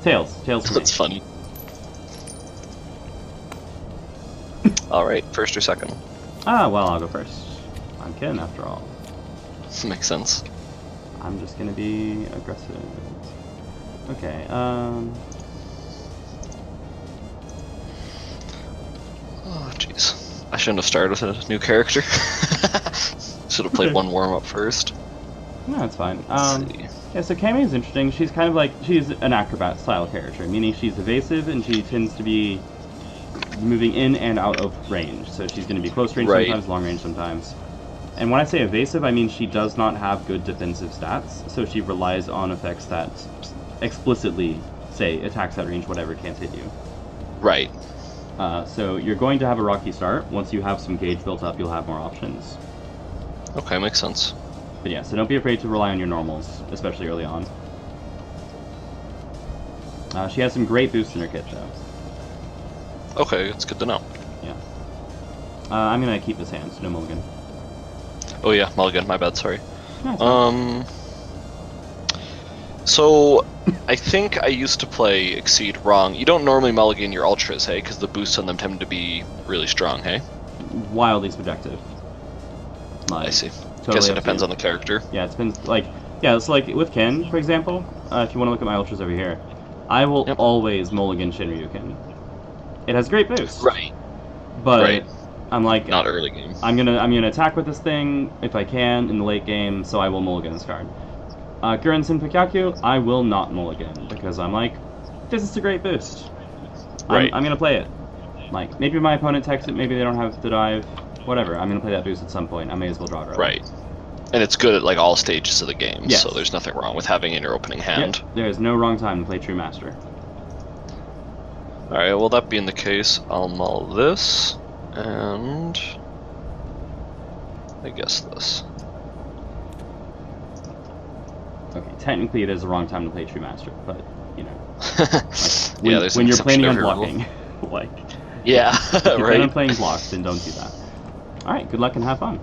Tails. Tails for me. That's funny. Alright, first or second? Ah, well, I'll go first. I'm Ken, after all. Makes sense. I'm just gonna be aggressive. Okay, Oh, jeez. I shouldn't have started with a new character. Should have played one warm-up first. no, it's fine. Let's see. Yeah, so Cammy is interesting. She's kind of like, she's an acrobat style character, meaning she's evasive and she tends to be moving in and out of range. So she's going to be close range sometimes, long range sometimes. And when I say evasive, I mean she does not have good defensive stats, so she relies on effects that explicitly say attacks at range, whatever, can't hit you. Right. So you're going to have a rocky start. Once you have some gauge built up, you'll have more options. Okay, makes sense. But yeah, so don't be afraid to rely on your normals, especially early on. She has some great boosts in her kit, though. Okay, it's good to know. Yeah. I'm gonna keep this hand, so no mulligan. Oh yeah, mulligan, my bad, sorry. No, So, I think I used to play Exceed wrong. You don't normally mulligan your ultras, hey? Because the boosts on them tend to be really strong, hey? wildly subjective. Like, I see. Totally Guess it up to depends you. on the character. Yeah, it's been like, yeah, it's like with Ken, for example. If you want to look at my ultras over here, I will always mulligan Shinryuken. It has great boost. Right. But Right. I'm like, Not early game. I'm gonna attack with this thing if I can in the late game, so I will mulligan this card. Guren Senpukyaku, I will not mulligan because I'm like, this is a great boost. Right. I'm gonna play it. Like, maybe my opponent techs it, maybe they don't have the dive, whatever. I'm gonna play that boost at some point. I may as well draw it early. Right. And it's good at like all stages of the game, Yes. so there's nothing wrong with having it in your opening hand. Yep, there is no wrong time to play True Master. Alright, well that being the case, I'll mull this, and I guess this. Okay, technically it is the wrong time to play True Master, but, you know. Yeah, there's an when you're exception planning to on every rule. blocking, like, Yeah, if you plan on right. playing blocks, then don't do that. Alright, good luck and have fun.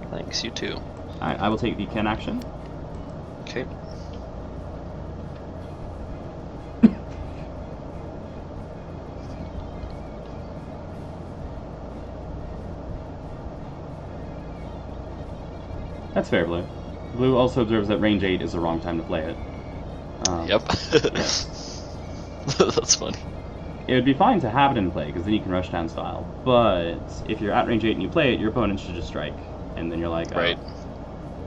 Thanks, you too. Alright, I will take the Ken action. Okay. That's fair, Blue. Blue also observes that range 8 is the wrong time to play it. Yep. Yeah. That's funny. It would be fine to have it in play, because then you can rush down style. But if you're at range 8 and you play it, your opponent should just strike. And then you're like, oh, Right.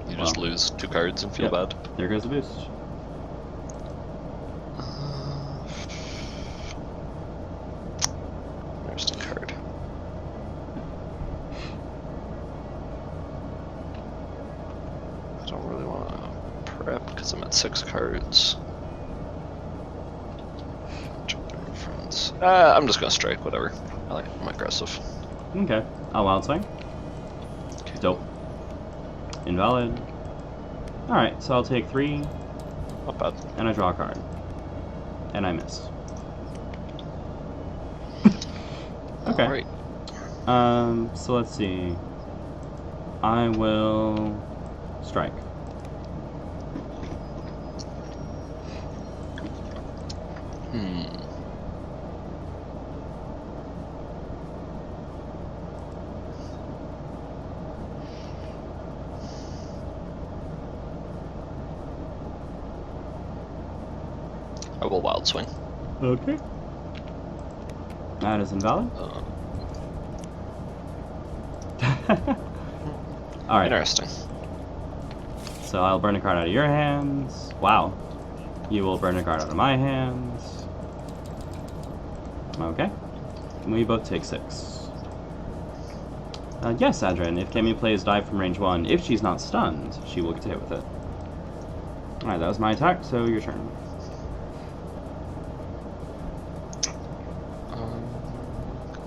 You just well. lose 2 cards and feel bad. There goes the boost. There's the card. I don't really want to prep because I'm at 6 cards. I'm just gonna strike, whatever. I'm aggressive. Okay. I'll wild swing. Okay. Dope. Invalid. Alright, so I'll take 3, Not bad. and I draw a card. And I miss. Okay. Alright. So let's see. I will strike. I will wild swing. Okay. That is invalid. Alright. Interesting. So I'll burn a card out of your hands. Wow. You will burn a card out of my hands. Okay. We both take 6. Yes, Adrian, if Cammy plays dive from range 1, if she's not stunned, she will get hit with it. Alright, that was my attack, so your turn.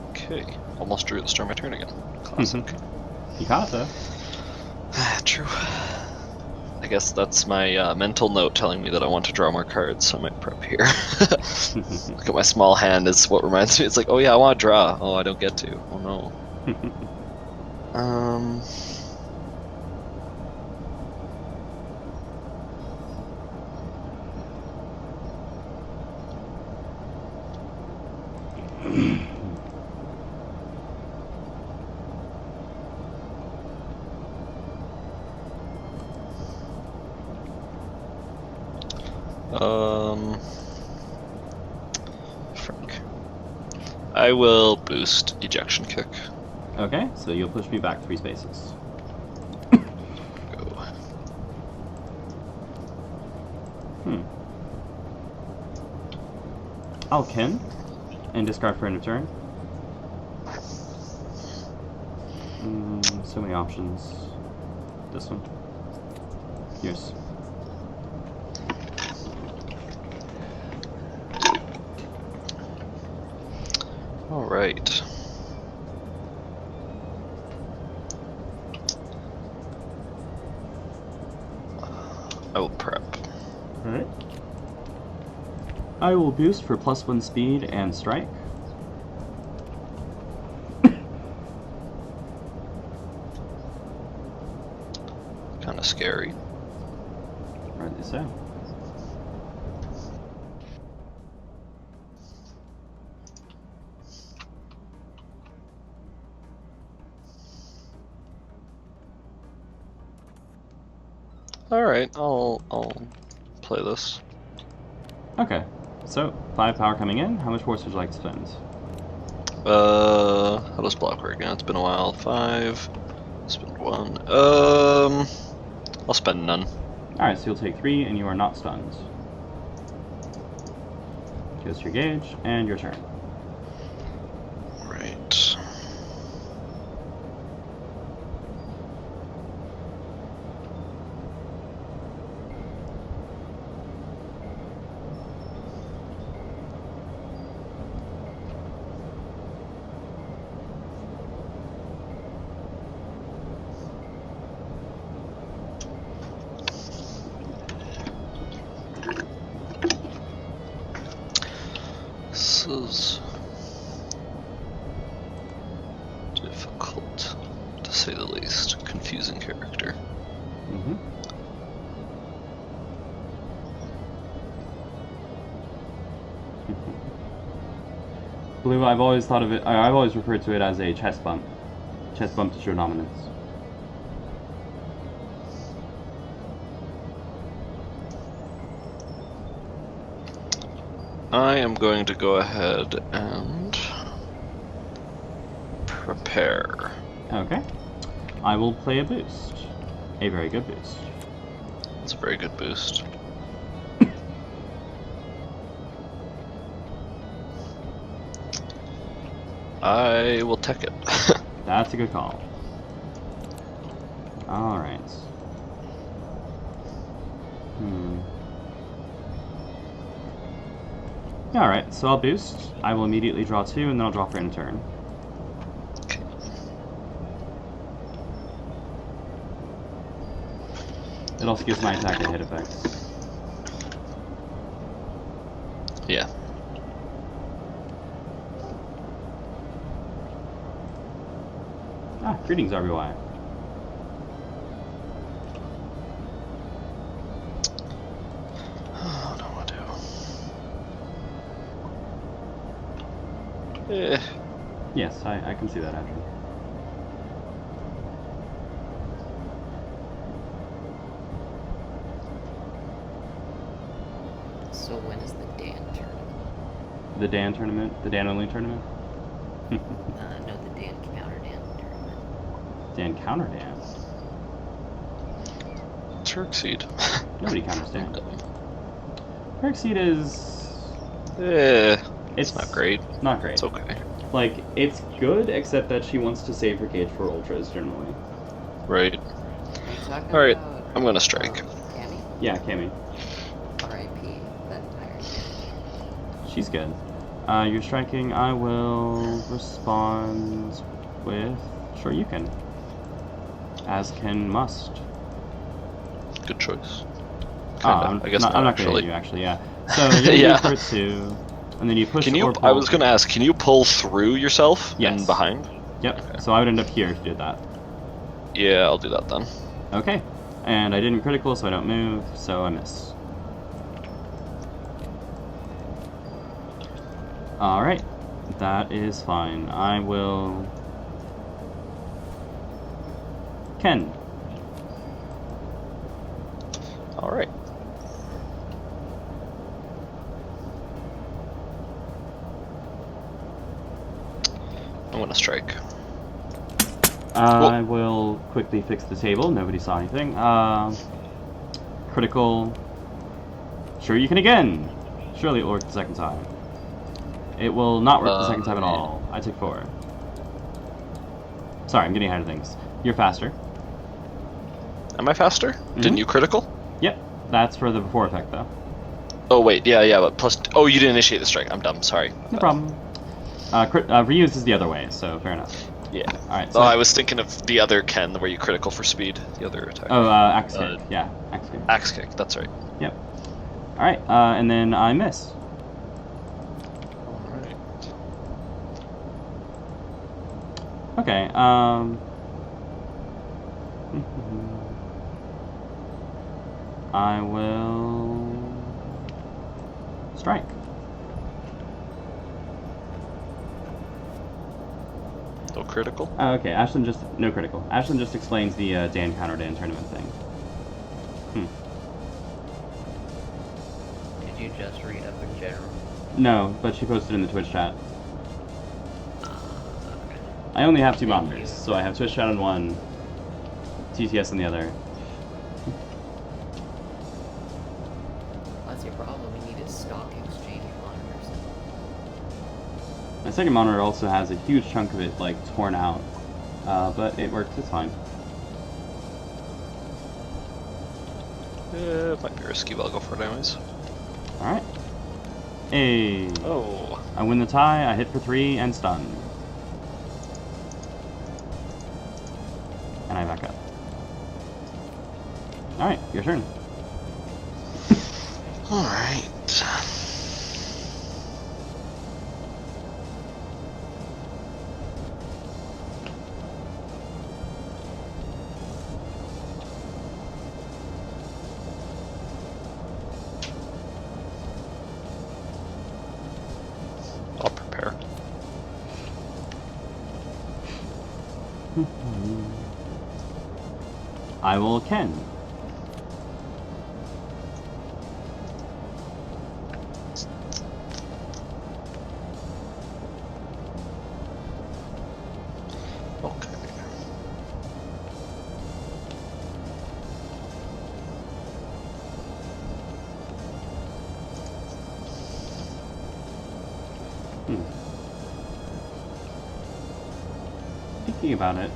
Okay. Almost drew at the start of my turn again. Classic. You caught it, though. True. I guess that's my mental note telling me that I want to draw more cards, so I might prep here. Look at my small hand is what reminds me. It's like, oh yeah, I want to draw. Oh, I don't get to. Oh no. Frick. I will boost ejection kick. Okay, so you'll push me back 3 spaces. Go. I'll kin and discard for end of turn. So many options. This one. Yours. All right. I will prep. Alright. I will boost for +1 speed and strike. Kind of scary. Rightly so. All right, I'll play this. Okay, so 5 power coming in. How much force would you like to spend? How does block work again? It's been a while. 5. Spend 1. I'll spend none. Alright, so you'll take 3 and you are not stunned. Goes to your gauge and your turn. Right. This is difficult, to say the least. Confusing character. Blue, I've always thought of it, I've always referred to it as a chest bump. Chest bump to show dominance. I am going to go ahead and prepare. Okay. I will play a boost. A very good boost. It's a very good boost. I will tech it. That's a good call. Alright. Alright, so I'll boost. I will immediately draw 2, and then I'll draw for end of turn. Okay. It also gives my attack a hit effect. Yeah. Greetings, RBY. Oh, no, what do? Yes, I can see that, Andrew. So when is the Dan tournament? The Dan tournament? The Dan only tournament? No, the Dan counter Dan tournament. Dan counter Dan? Turkseed. Nobody counters Dan. Turkseed is... It's not great. Not great. It's okay. Like, it's good, except that she wants to save her gauge for ultras, generally. Right. Are you talking Alright, about, I'm gonna strike. Cammy? Yeah, Cammy. R.I.P. That Iron Man. She's good. You're striking, I will respond with... Sure, you can. As can must. Good choice. I guess I'm not gonna hit you, actually, yeah. So, you Yeah. for 2, and then you push Can you? or pull. I was gonna ask. Can you pull through yourself Yes. and behind? Yep, Okay. so I would end up here if you did that. Yeah, I'll do that then. Okay, and I didn't critical, so I don't move, so I miss. Alright, That is fine. I will... Ken. Alright. I'm gonna strike. I will quickly fix the table. Nobody saw anything. Critical. Sure you can again. Surely it will work the second time. It will not work the second time at all. I took 4. Sorry, I'm getting ahead of things. You're faster. Am I faster? Didn't you critical? Yep. That's for the before effect, though. Oh wait, yeah, but plus. Oh, you didn't initiate the strike. I'm dumb. Sorry. No problem. Reuse is the other way, so fair enough. Yeah. All right. So I was thinking of the other Ken, where you critical for speed. The other attack. Oh, axe kick. Yeah, axe kick. Axe kick. That's right. Yep. All right, and then I miss. Alright. Okay. I will strike. No critical. Okay, Ashlyn just no critical. Ashlyn just explains the Dan counter Dan tournament thing. Did you just read up in general? No, but she posted in the Twitch chat. Okay. I only have 2 monitors, so I have Twitch chat on one, TTS on the other. That's your problem. We need a stock exchange monitors. My second monitor also has a huge chunk of it like torn out, but it works. It's fine. It might be risky, but I'll go for it anyways. All right. Hey. Oh. I win the tie. I hit for 3 and stun. And I back up. All right, your turn. All right. I'll prepare. I will Ken. Okay. Thinking about it,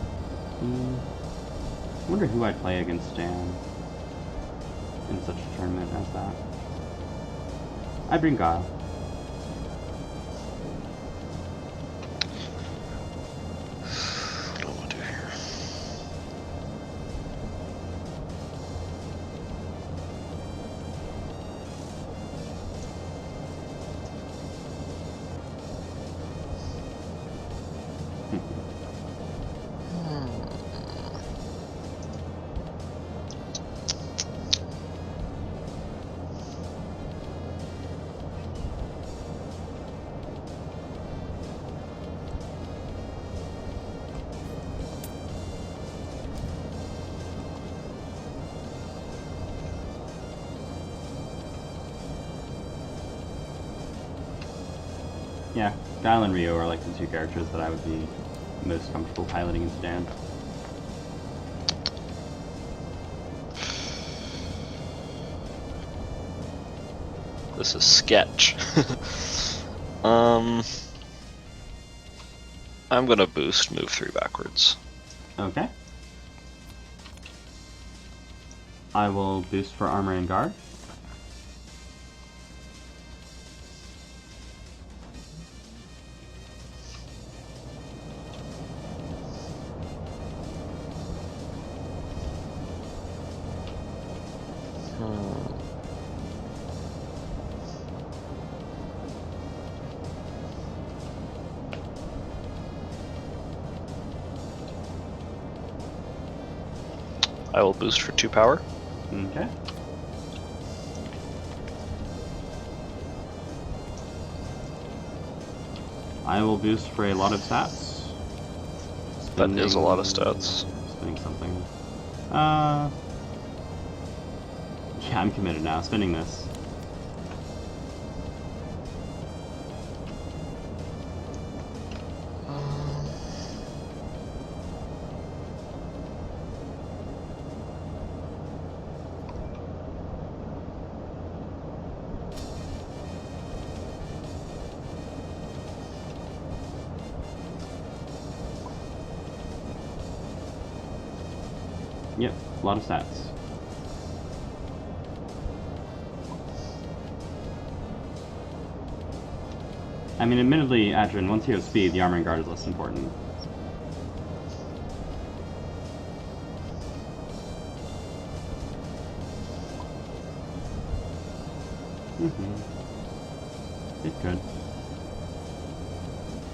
I wonder who I'd play against Dan in such a tournament as that. I'd bring Guile. What do I want to do here? Yeah, Guile and Rio are like the 2 characters that I would be most comfortable piloting into Dan. This is sketch. I'm gonna boost, move 3 backwards. Okay. I will boost for armor and guard. I will boost for 2 power. Okay. I will boost for a lot of stats. That is a lot of stats. Spending something. Yeah, I'm committed now. Spending this. Yep, a lot of stats. I mean, admittedly, Adrian, once you have speed, the armor and guard is less important. It could.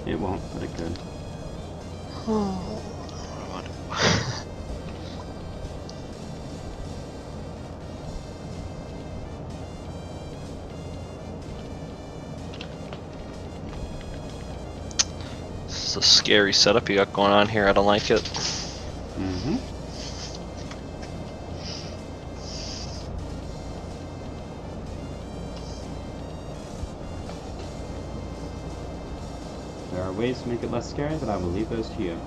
It won't, but it could. This is a scary setup you got going on here. I don't like it. There are ways to make it less scary, but I will leave those to you.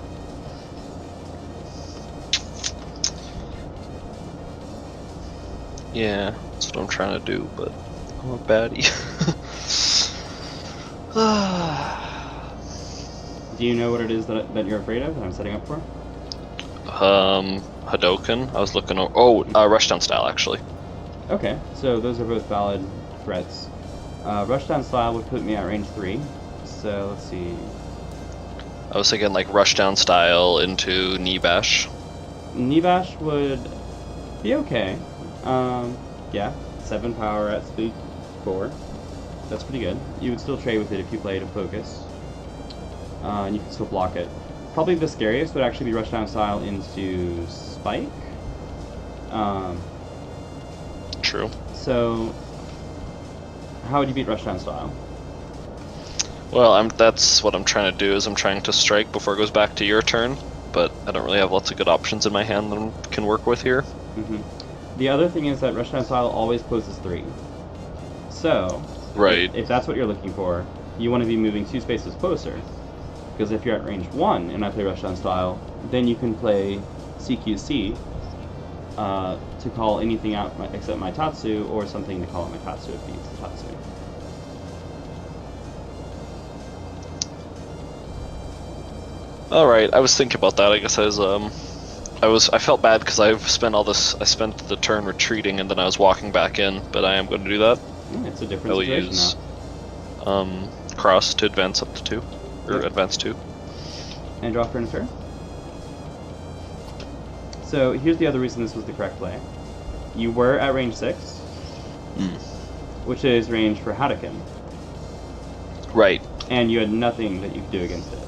Yeah, that's what I'm trying to do, but I'm a baddie. Do you know what it is that you're afraid of that I'm setting up for? Hadoken. I was looking over. Oh, rushdown style actually. Okay, so those are both valid threats. Rushdown style would put me at range 3. So let's see. I was thinking like rushdown style into knee bash. Knee bash would be okay. Yeah, 7 power at speed 4. That's pretty good. You would still trade with it if you played a focus. And you can still block it. Probably the scariest would actually be rushdown style into spike. True. So, how would you beat rushdown style? Well, that's what I'm trying to do. Is I'm trying to strike before it goes back to your turn, but I don't really have lots of good options in my hand that I can work with here. The other thing is that rushdown style always closes 3. So, right. If that's what you're looking for, you want to be moving 2 spaces closer. Because if you're at range 1 and I play rushdown style, then you can play CQC to call anything out except my Tatsu, or something to call out my Tatsu if you use the Tatsu. All right, I was thinking about that. I guess I felt bad because I spent the turn retreating and then I was walking back in, but I am going to do that. It's a different I will situation use now. cross to advance up to 2, or advance 2. And draw for an turn. So here's the other reason this was the correct play. You were at range 6, which is range for Hadoken. Right. And you had nothing that you could do against it.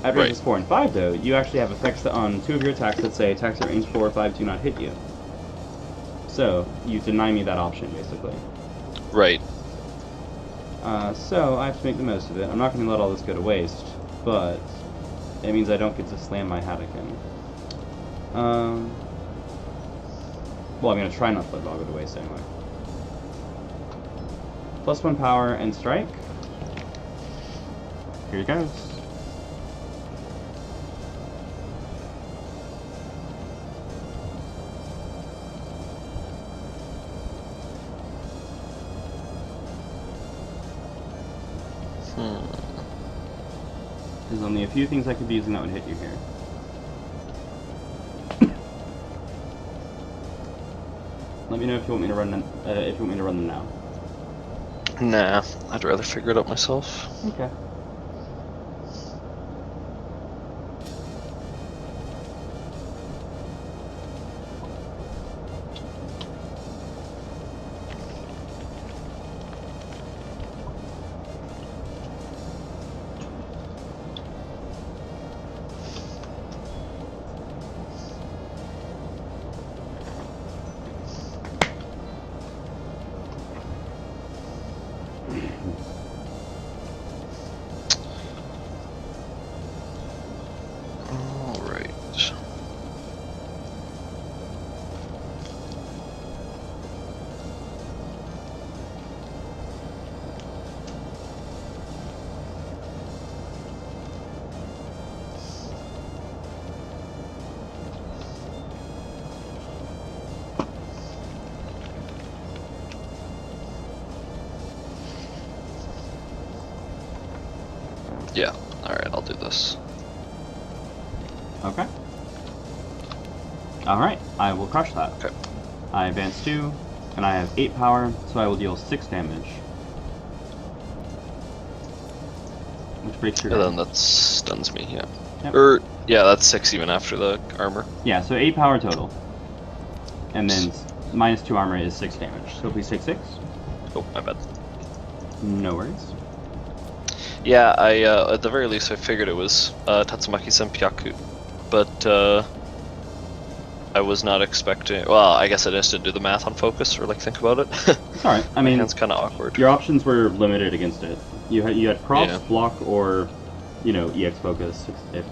At ranges 4 and 5, though, you actually have effects on 2 of your attacks that say attacks at range 4 or 5 do not hit you. So you deny me that option, basically. Right. So I have to make the most of it. I'm not going to let all this go to waste, but it means I don't get to slam my Hadoken. Well, I'm going to try not to let it all go to waste anyway. +1 power and strike. Here it goes. There's only a few things I could be using that would hit you here. Let me know if you want me to run them. If you want me to run them now. Nah, I'd rather figure it out myself. Okay. Yeah. Alright, I'll do this. Okay. Alright, I will crush that. Okay. I advance 2, and I have 8 power, so I will deal 6 damage. Which breaks your And guard. then that stuns me, yeah. Yep. Yeah, that's 6 even after the armor. Yeah, so 8 power total. And then minus 2 armor is 6 damage. So please take 6. Oh, my bad. No worries. Yeah, I at the very least I figured it was Tatsumaki Senpyaku, but I was not expecting. Well, I guess I just didn't do the math on focus or like think about it. It's alright. I My mean, hand's kind of awkward. your options were limited against it. You had cross, Yeah. block, or EX focus if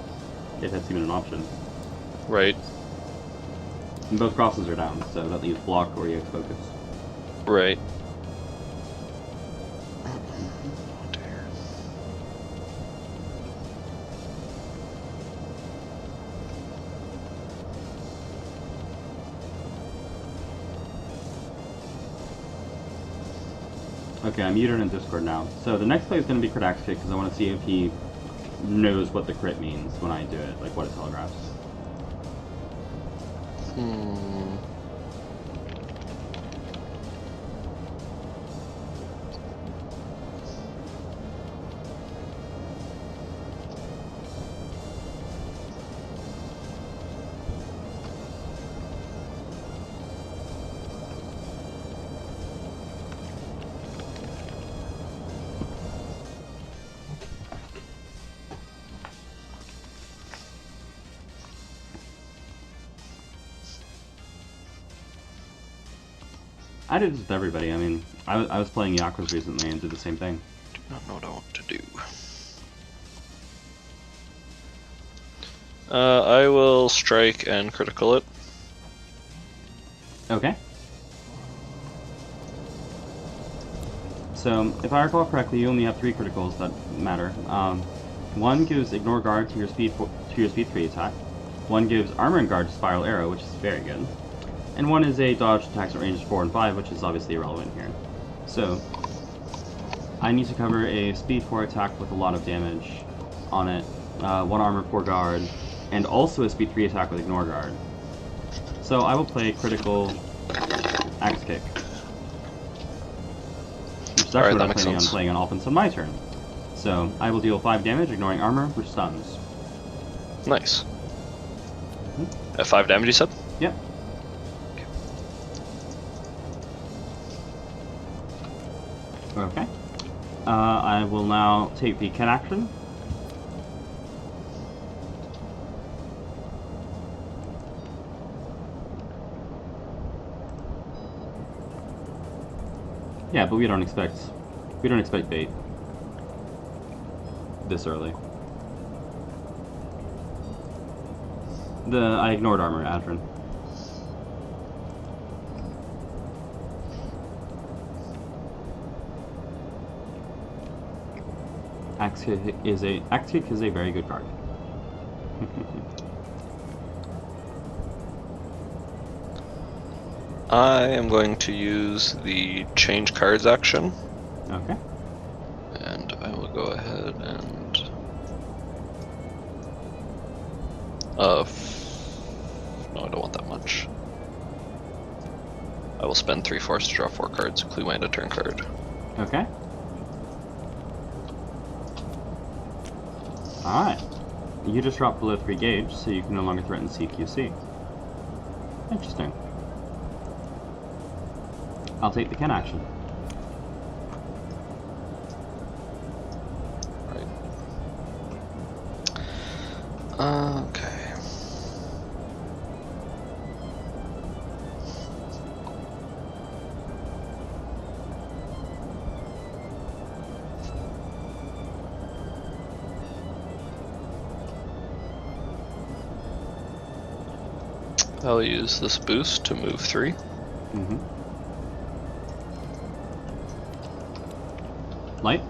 that's even an option. Right. And both crosses are down, so that leaves block or EX focus. Right. Okay, I'm muted in Discord now. So the next play is going to be crit axe kick because I want to see if he knows what the crit means when I do it, like what it telegraphs. I did this with everybody. I mean, I was playing Yakuza recently and did the same thing. Do not know what I want to do. I will strike and critical it. Okay. So, if I recall correctly, you only have 3 criticals that matter. One gives ignore guard to your speed 3 attack. One gives armor and guard to spiral arrow, which is very good. And one is a dodge attacks at ranges 4 and 5, which is obviously irrelevant here. So, I need to cover a speed 4 attack with a lot of damage on it, 1 armor 4 guard, and also a speed 3 attack with ignore guard. So I will play critical axe kick. Which is actually what I'm planning on playing on offense on my turn. So I will deal 5 damage, ignoring armor, which stuns. Nice. At 5 damage, you said? Yep. Okay. I will now take the cat action. Yeah, but we don't expect bait this early. I ignored armor, Adrin. Axe kick is a very good card. I am going to use the change cards action. Okay. And I will go ahead and no, I don't want that much. I will spend 3 force to draw 4 cards, including my end of turn card. Okay. Alright. You just dropped below 3 gauge, so you can no longer threaten CQC. Interesting. I'll take the Ken action. Okay. I'll use this boost to move 3. Mm-hmm. Light?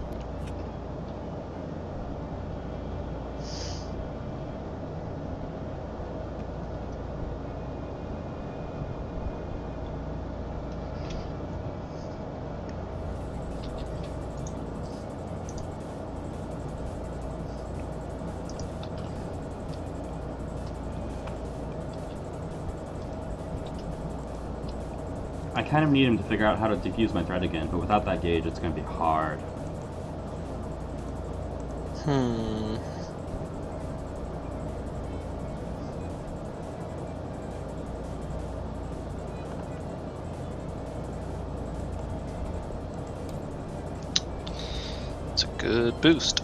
I kind of need him to figure out how to defuse my threat again, but without that gauge, it's going to be hard. It's a good boost.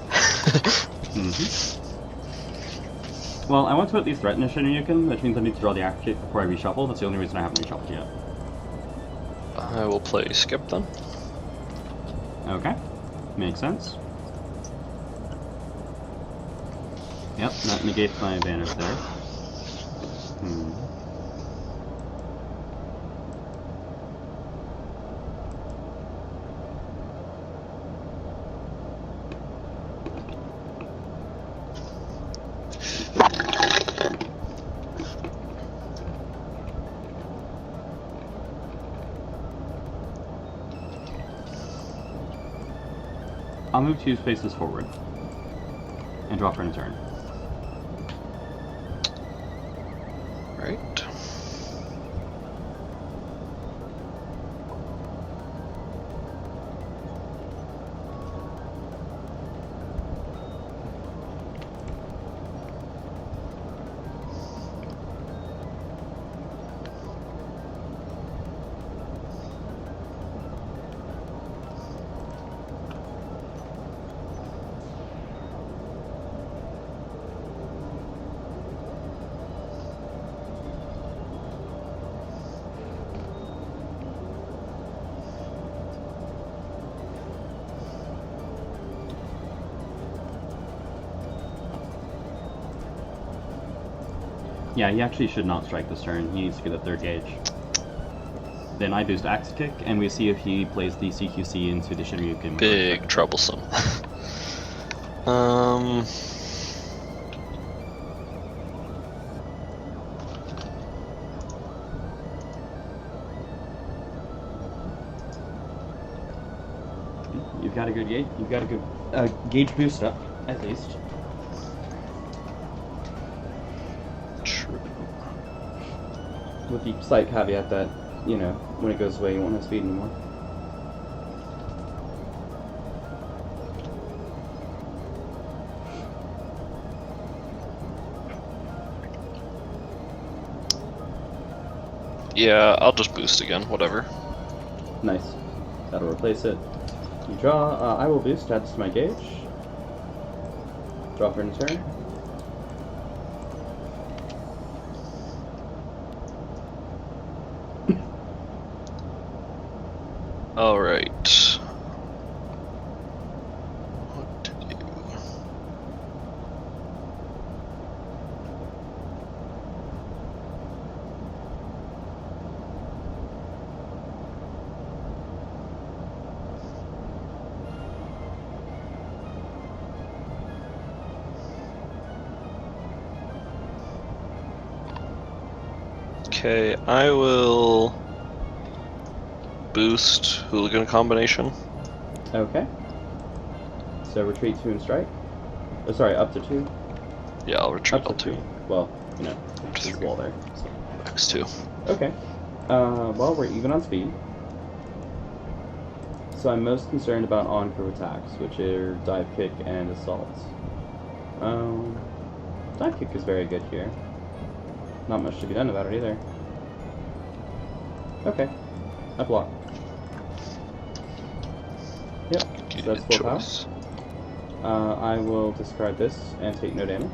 Well, I want to at least threaten a Shinryuken, which means I need to draw the activate before I reshuffle. That's the only reason I haven't reshuffled yet. I will play skip then. Okay. Makes sense. Yep, that negates my advantage there. I'll move 2 spaces forward and draw for a turn. Right. Yeah, he actually should not strike this turn. He needs to get a 3rd gauge. Then I boost Axe Kick, and we see if he plays the CQC into the Shinryuken. Big troublesome. You've got a good gauge. You've got a good gauge boost up, at least. True. With the slight caveat that, you know, when it goes away, you won't have speed anymore. Yeah, I'll just boost again, whatever. Nice. That'll replace it. You draw. I will boost, adds to my gauge. Draw for an turn. Alright. What to do? Okay, I will boost Hooligan combination. Okay. So retreat 2 and strike. Oh, sorry, up to 2. Yeah, I'll retreat Up all to 2. 3. Well, you know, Up to there's a 3. wall there. So. X2. Okay. Well, we're even on speed. So I'm most concerned about on-crew attacks, which are dive kick and assault. Dive kick is very good here. Not much to be done about it either. Okay. I block. Yep. So that's full choice. power. I will discard this and take no damage.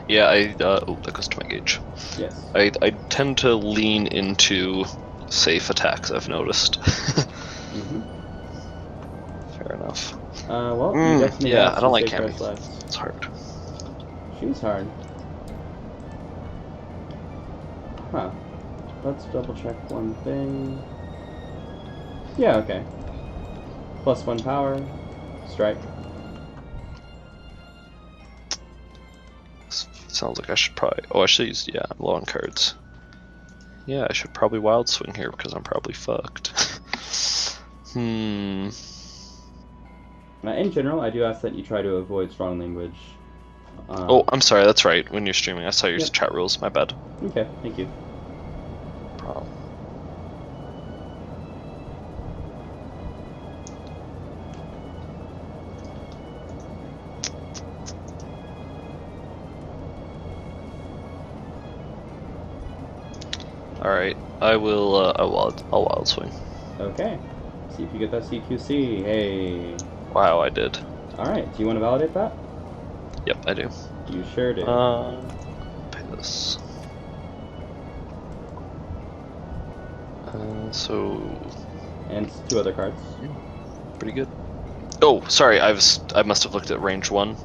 Yeah, oh, that goes to my gauge. Yes. I tend to lean into safe attacks, I've noticed. Fair enough. Well, you definitely yeah, have I don't some like safe Cammy. cards left. It's hard. She's hard. Huh. Let's double check one thing. Yeah, okay. +1 power. Strike. Sounds like I should probably... Oh, I should use... Yeah, I'm low on cards. Yeah, I should probably wild swing here because I'm probably fucked. In general, I do ask that you try to avoid strong language. Oh, I'm sorry, that's right. When you're streaming, I saw your chat rules. My bad. Okay, thank you. Alright, I will, I'll wild swing. Okay. See if you get that CQC. Hey. Wow, I did. Alright, do you want to validate that? Yep, I do. You sure do. Pay this. So... And 2 other cards. Pretty good. Oh, sorry, I must have looked at range 1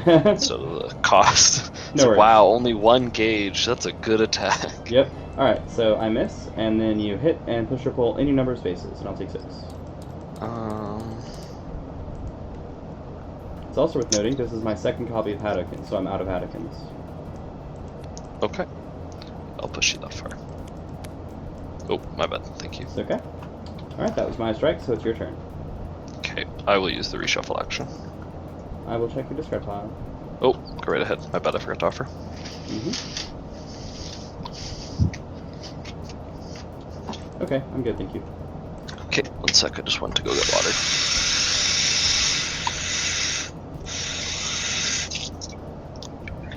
instead of the cost. No So, worries. wow, only 1 gauge. That's a good attack. Yep. Alright, so I miss, and then you hit and push or pull any number of spaces, and I'll take 6. It's also worth noting, this is my 2nd copy of Hadokins, so I'm out of Hadokins. Okay. I'll push you that far. Oh, my bad. Thank you. It's okay. Alright, that was my strike, so it's your turn. Okay, I will use the reshuffle action. I will check your discard pile. Oh, go right ahead. My bad, I forgot to offer. Okay, I'm good, thank you. Okay, 1 sec, I just want to go get water.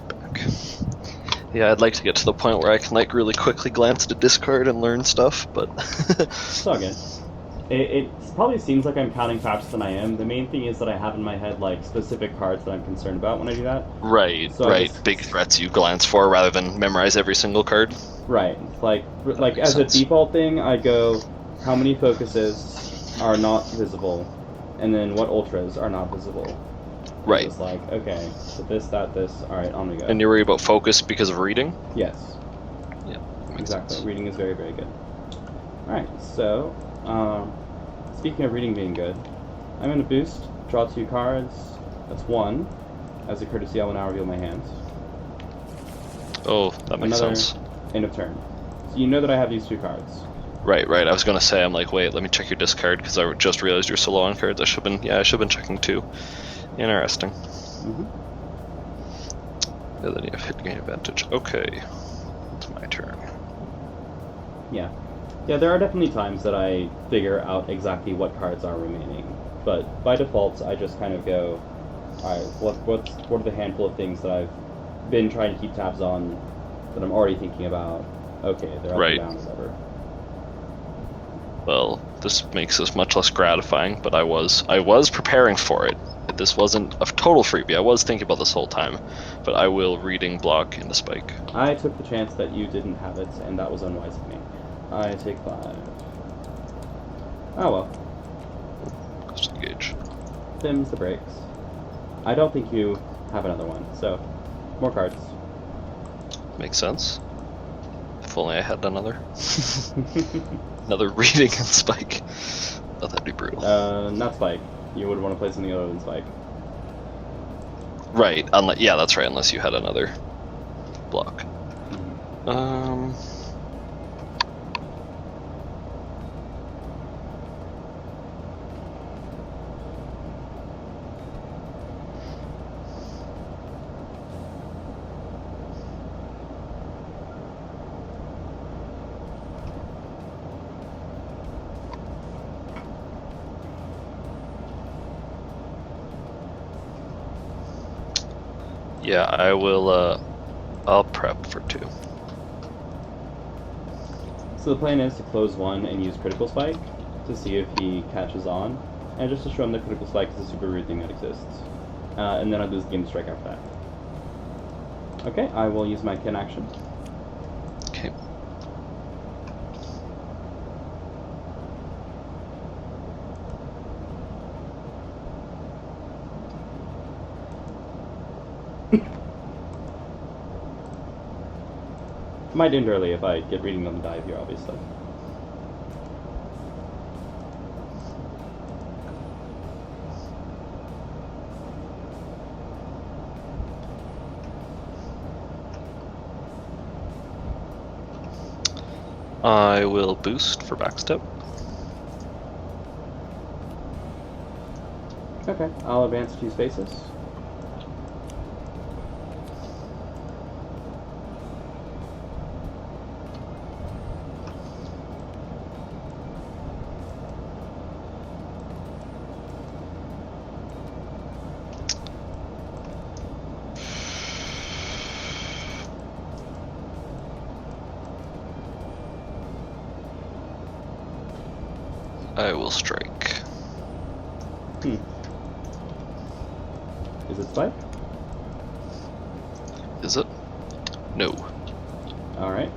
Back. Yeah, I'd like to get to the point where I can like really quickly glance at a discard and learn stuff, but... It's all good. It probably seems like I'm counting faster than I am. The main thing is that I have in my head like specific cards that I'm concerned about when I do that. Right, So right. Big threats you glance for rather than memorize every single card. Right. Like makes as sense. a default thing, I go, how many focuses are not visible, and then what ultras are not visible. Right. It's like, okay, so this, that, this. All right, on we go. And you're worried about focus because of reading? Yes. Yeah, makes Exactly. sense. Reading is very, very good. All right. So, speaking of reading being good, I'm going to boost, draw 2 cards. That's 1. As a courtesy, I will now reveal my hand. Oh, that makes Another sense. end of turn. So you know that I have these 2 cards. Right. I was gonna say, I'm like, wait, let me check your discard because I just realized you're so low on cards. I should have been checking too. Interesting. And then you have hit gain advantage. Okay, it's my turn. Yeah. Yeah, there are definitely times that I figure out exactly what cards are remaining. But by default, I just kind of go, alright, what are the handful of things that I've been trying to keep tabs on that I'm already thinking about? Okay, they're up Right. and down, whatever. Well, this makes this much less gratifying, but I was preparing for it. This wasn't a total freebie. I was thinking about this whole time, but I will reading block into spike. I took the chance that you didn't have it, and that was unwise of me. I take 5. Oh well. Just engage. Them's the breaks. I don't think you have another one, so more cards. Makes sense. If only I had another. Another reading and spike. Oh, that'd be brutal. Not Spike. You would want to play something other than Spike. Right. Yeah, that's right. Unless you had another block. Yeah, I will, I'll prep for 2. So the plan is to close 1 and use Critical Spike to see if he catches on, and just to show him that Critical Spike is a super rude thing that exists. And then I lose the game to strike after that. Okay, I will use my Kin action. Okay. Might end early if I get reading on the dive here, obviously. I will boost for backstep. Okay, I'll advance 2 spaces. I will strike. Is it spike? Is it? No. Alright.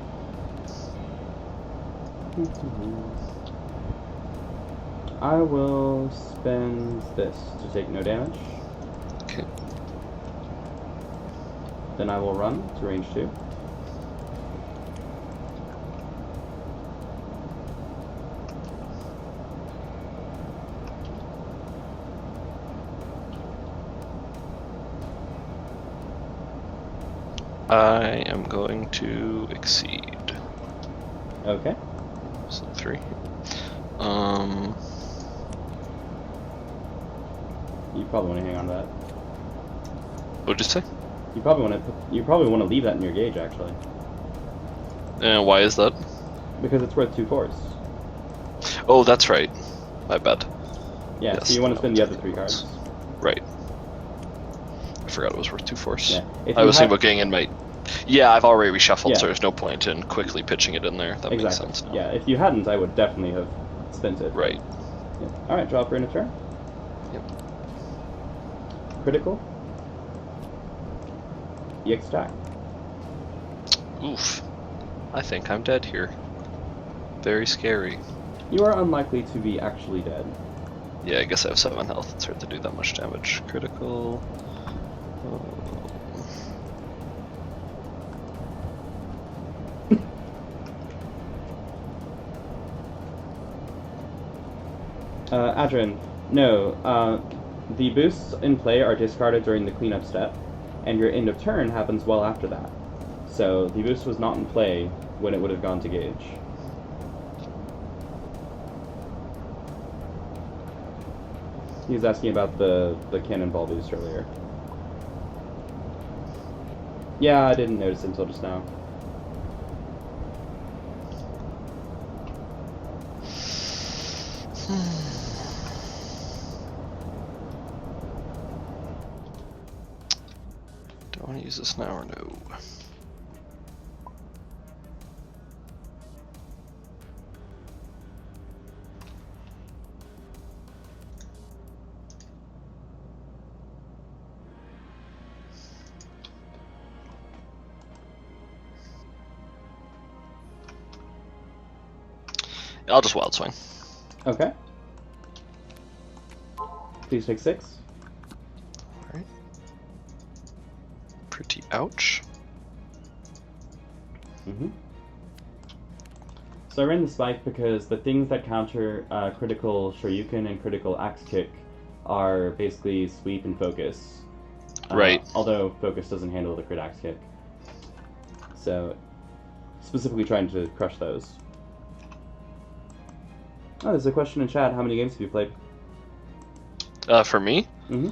I will spend this to take no damage. Okay. Then I will run to range 2. I am going to exceed. Okay. So 3. You probably want to hang on to that. What'd you say? You probably want to leave that in your gauge, actually, Why is that? because it's worth 2 force. Oh, that's right. My bad. Yeah. Yes, So you want to I spend will the take other 3 cards. Right. I forgot it was worth 2 force. Yeah. If I you was thinking about getting in my... Yeah, I've already reshuffled, Yeah. so there's no point in quickly pitching it in there. That makes Exactly. sense now. Yeah. If you hadn't, I would definitely have spent it. Right. Yeah. All right. Draw for in a turn. Yep. Critical. EX attack. Oof. I think I'm dead here. Very scary. You are unlikely to be actually dead. Yeah, I guess I have 7 health. It's hard to do that much damage. Critical. Adrian, no. The boosts in play are discarded during the cleanup step, and your end of turn happens well after that. So the boost was not in play when it would have gone to gauge. He was asking about the cannonball boost earlier. Yeah, I didn't notice it until just now. Do I want to use this now or no? I'll just wild swing. Okay. Please take 6. Alright. Pretty ouch. So I ran the spike because the things that counter critical Shoryuken and critical axe kick are basically sweep and focus. Right. Although focus doesn't handle the crit axe kick. So specifically trying to crush those. Oh, there's a question in chat. How many games have you played? For me? Mm-hmm.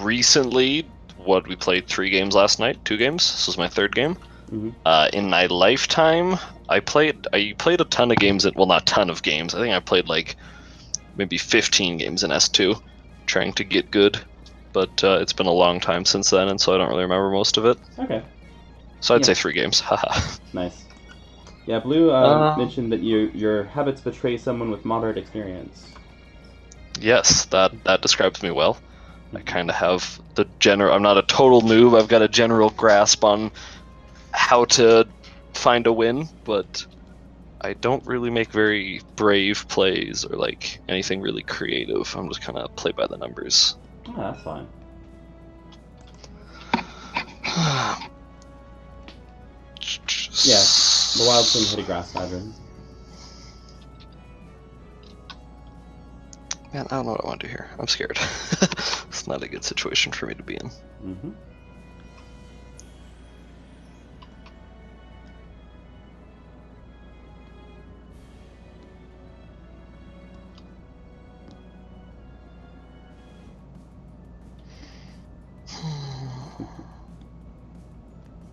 Recently, we played 3 games last night, 2 games. This was my 3rd game. Mm-hmm. In my lifetime, I played a ton of games. Well, not a ton of games. I think I played like maybe 15 games in S2, trying to get good. But it's been a long time since then, and so I don't really remember most of it. Okay. So I'd say 3 games. Haha. Nice. Yeah, Blue mentioned that your habits betray someone with moderate experience. Yes, that describes me well. I kind of have the general... I'm not a total noob. I've got a general grasp on how to find a win, but I don't really make very brave plays or like anything really creative. I'm just kind of play by the numbers. Oh, that's fine. Yeah, the wild swing hit a grass hydrant. Man, I don't know what I want to do here. I'm scared. It's not a good situation for me to be in. Mm-hmm.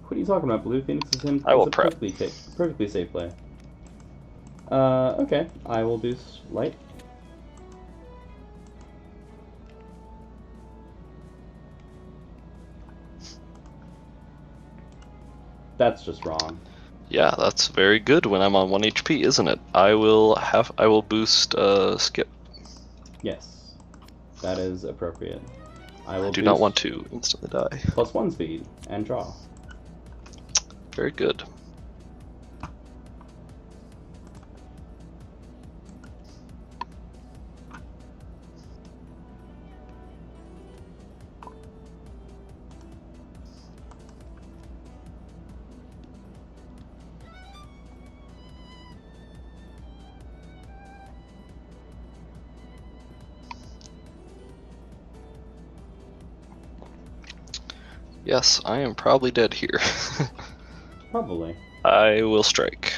What are you talking about, Blue? Phoenix is him. I will it's a prep. Perfectly safe play. Okay. I will boost light. That's just wrong. Yeah, that's very good when I'm on 1 HP, isn't it? I will boost skip. Yes, that is appropriate. I will I do not boost want to instantly die. +1 speed and draw. Very good. Yes, I am probably dead here. Probably. I will strike.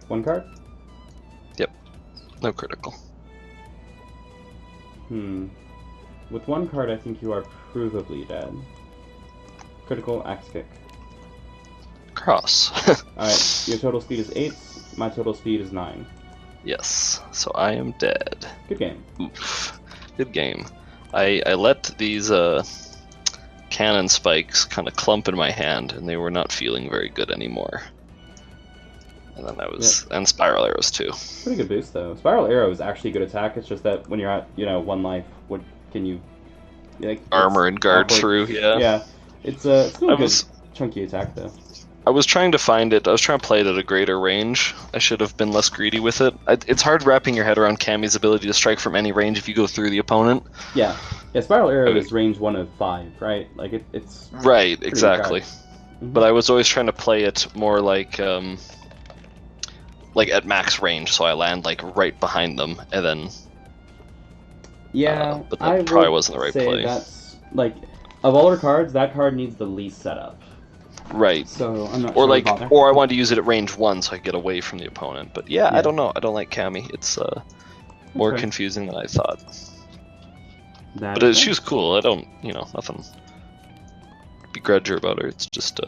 1 card? Yep. No critical. With 1 card, I think you are provably dead. Critical axe kick. Cross. Alright, your total speed is 8, my total speed is 9. Yes, so I am dead. Good game. Oof. Good game. I let these cannon spikes kind of clump in my hand, and they were not feeling very good anymore. And then and spiral arrows too. Pretty good boost though. Spiral arrow is actually a good attack. It's just that when you're at 1 life, what can you like? Armor and guard awkward. through, yeah. Yeah, it's still a good chunky attack though. I was trying to find it. I was trying to play it at a greater range. I should have been less greedy with it. It's hard wrapping your head around Cammy's ability to strike from any range if you go through the opponent. Yeah, spiral arrow is range 1 of 5, right? Like it's right, exactly. Mm-hmm. But I was always trying to play it more like at max range, so I land like right behind them, and then. Yeah, but that probably wasn't the right play. That's like, of all our cards, that card needs the least setup. Right. So I'm not or sure. Or I wanted to use it at range 1 so I could get away from the opponent. But yeah, I don't know. I don't like Cammy. It's more confusing than I thought. But she was cool. I don't, nothing begrudge her about her. It's just